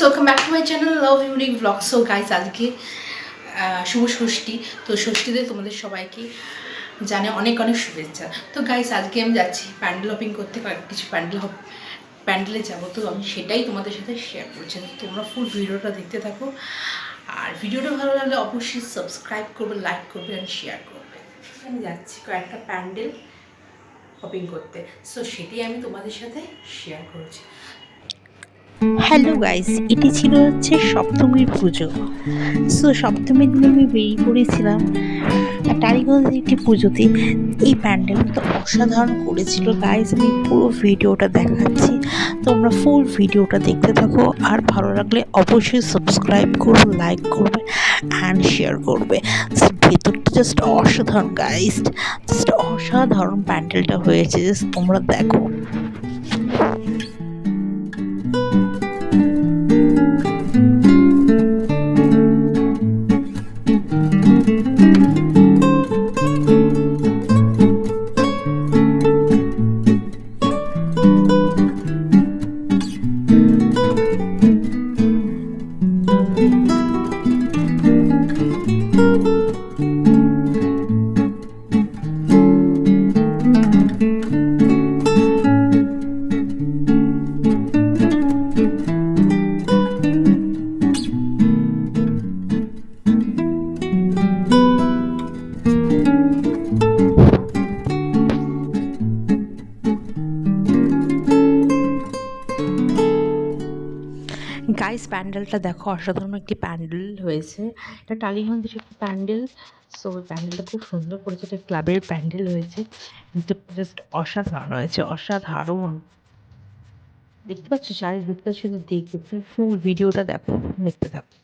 Welcome back to my channel love unique blog. So guys, আজকে শুভ ষষ্ঠী। তো ষষ্ঠীতে তোমাদের সবাইকে জানে অনেক অনেক শুভেচ্ছা। তো গাইস, আজকে আমি যাচ্ছি প্যান্ডেল হপিং করতে, কিছু প্যান্ডেলে যাবো। তো আমি সেটাই তোমাদের সাথে শেয়ার করছি। তোমরা ফুল ভিডিওটা দেখতে থাকো, আর ভিডিওটা ভালো লাগলে অবশ্যই সাবস্ক্রাইব করবে, লাইক করবে আর শেয়ার করবে। আমি যাচ্ছি কয়েকটা প্যান্ডেল হপিং করতে, সো সেটাই আমি তোমাদের সাথে শেয়ার করছি। হ্যালো গাইস, এটি ছিল হচ্ছে সপ্তমীর পুজো। সো সপ্তমীর দিন আমি বেরিয়ে পড়েছিলাম টালিগঞ্জে একটি পুজোতে। এই প্যান্ডেলটা তো অসাধারণ করেছিল গাইস। আমি পুরো ভিডিওটা দেখাচ্ছি, তোমরা ফুল ভিডিওটা দেখতে থাকো। আর ভালো লাগলে অবশ্যই সাবস্ক্রাইব করবে, লাইক করবে অ্যান্ড শেয়ার করবে। ভেতরটা জাস্ট অসাধারণ গাইস, জাস্ট অসাধারণ প্যান্ডেলটা হয়েছে, জাস্ট তোমরা দেখো। গাইস, প্যান্ডেলটা দেখো, অসাধারণ একটি প্যান্ডেল হয়েছে। এটা টালিগঞ্জের একটি প্যান্ডেল। সো প্যান্ডেলটা খুব সুন্দর করেছে, এটা ক্লাবের প্যান্ডেল হয়েছে, কিন্তু জাস্ট অসাধারণ হয়েছে, অসাধারণ। দেখতে পাচ্ছ চারিদিকটা, শুধু দেখবে, ফুল ভিডিওটা দেখো, দেখতে থাকো।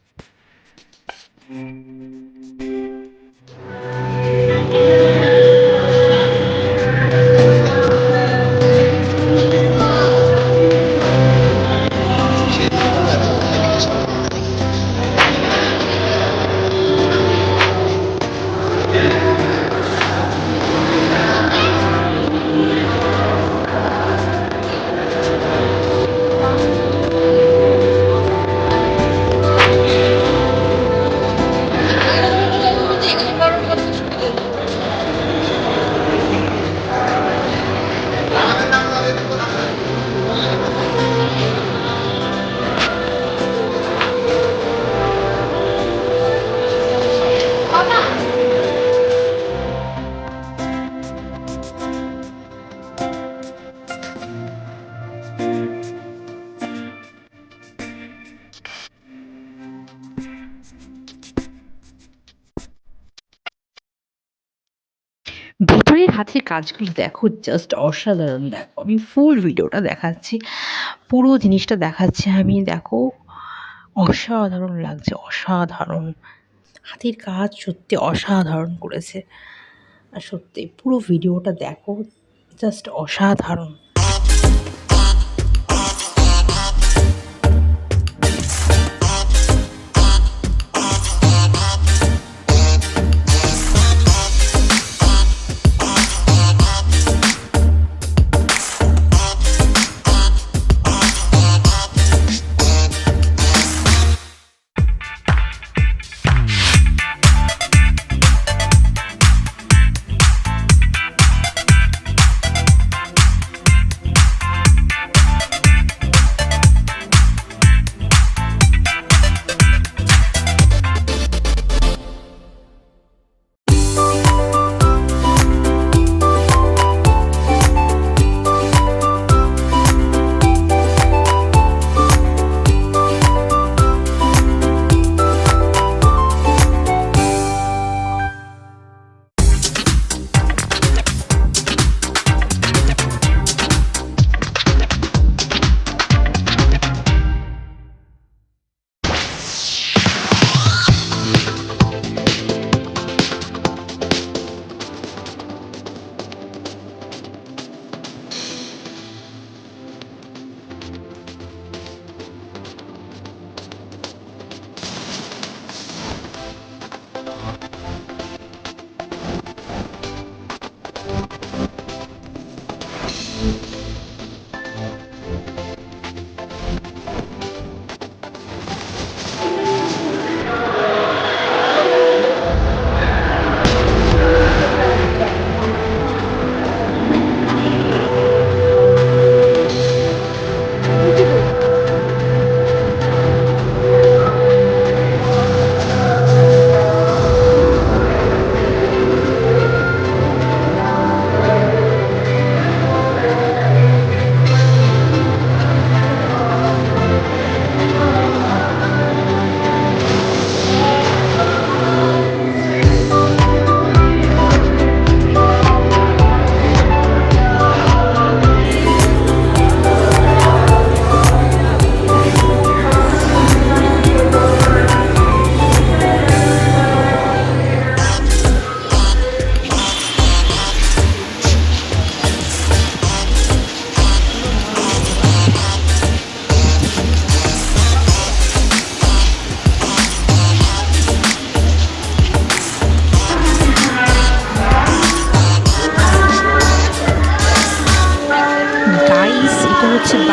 ভেতরের হাতের কাজগুলো দেখো, জাস্ট অসাধারণ। দেখো, আমি ফুল ভিডিওটা দেখাচ্ছি, পুরো জিনিসটা দেখাচ্ছি আমি, দেখো অসাধারণ লাগছে, অসাধারণ। হাতের কাজ সত্যি অসাধারণ করেছে। আর সত্যি পুরো ভিডিওটা দেখো, জাস্ট অসাধারণ।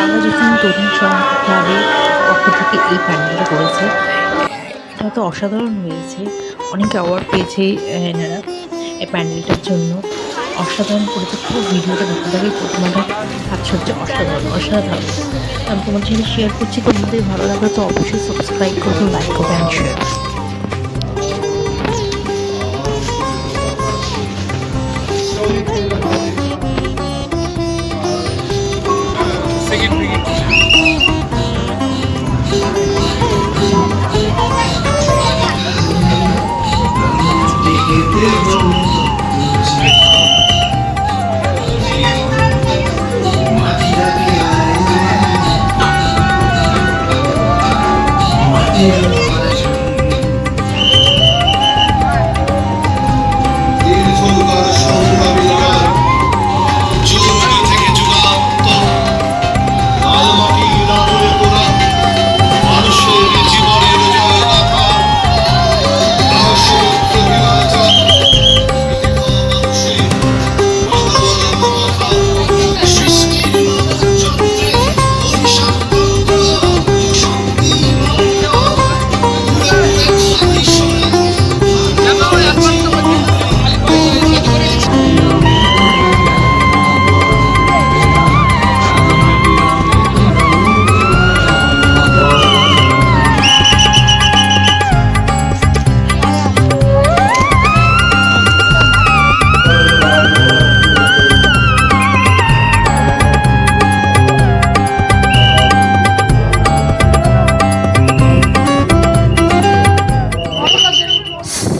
বাংলা যখন তরুণ সমাজ ক্লাবের পক্ষ থেকে এই প্যান্ডেলটা করেছে, এটা তো অসাধারণ হয়েছে। অনেক অ্যাওয়ার্ড পেয়েছে এনারা এই প্যান্ডেলটার জন্য। অসাধারণ করেছে, পুরো ভিডিওটা দেখতে থাকে, প্রতিমাটা সাজসজ্জা অসাধারণ অসাধারণ। আমি তোমাদের সাথে শেয়ার করছি, তোমাদের ভালো লাগলে তো অবশ্যই সাবস্ক্রাইব করবে, লাইক করবে অ্যান্ড শেয়ার।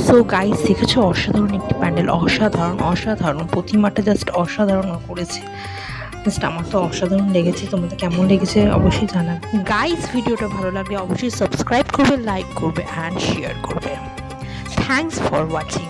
তো গাইস দেখেছো, অসাধারণ একটি প্যান্ডেল, অসাধারণ অসাধারণ, প্রতিমাটা জাস্ট অসাধারণ করেছে। জাস্ট আমার তো অসাধারণ লেগেছে, তোমাদের কেমন লেগেছে অবশ্যই জানাবে। গাইস ভিডিওটা ভালো লাগলে অবশ্যই সাবস্ক্রাইব করবে, লাইক করবে অ্যান্ড শেয়ার করবে। Thanks for watching.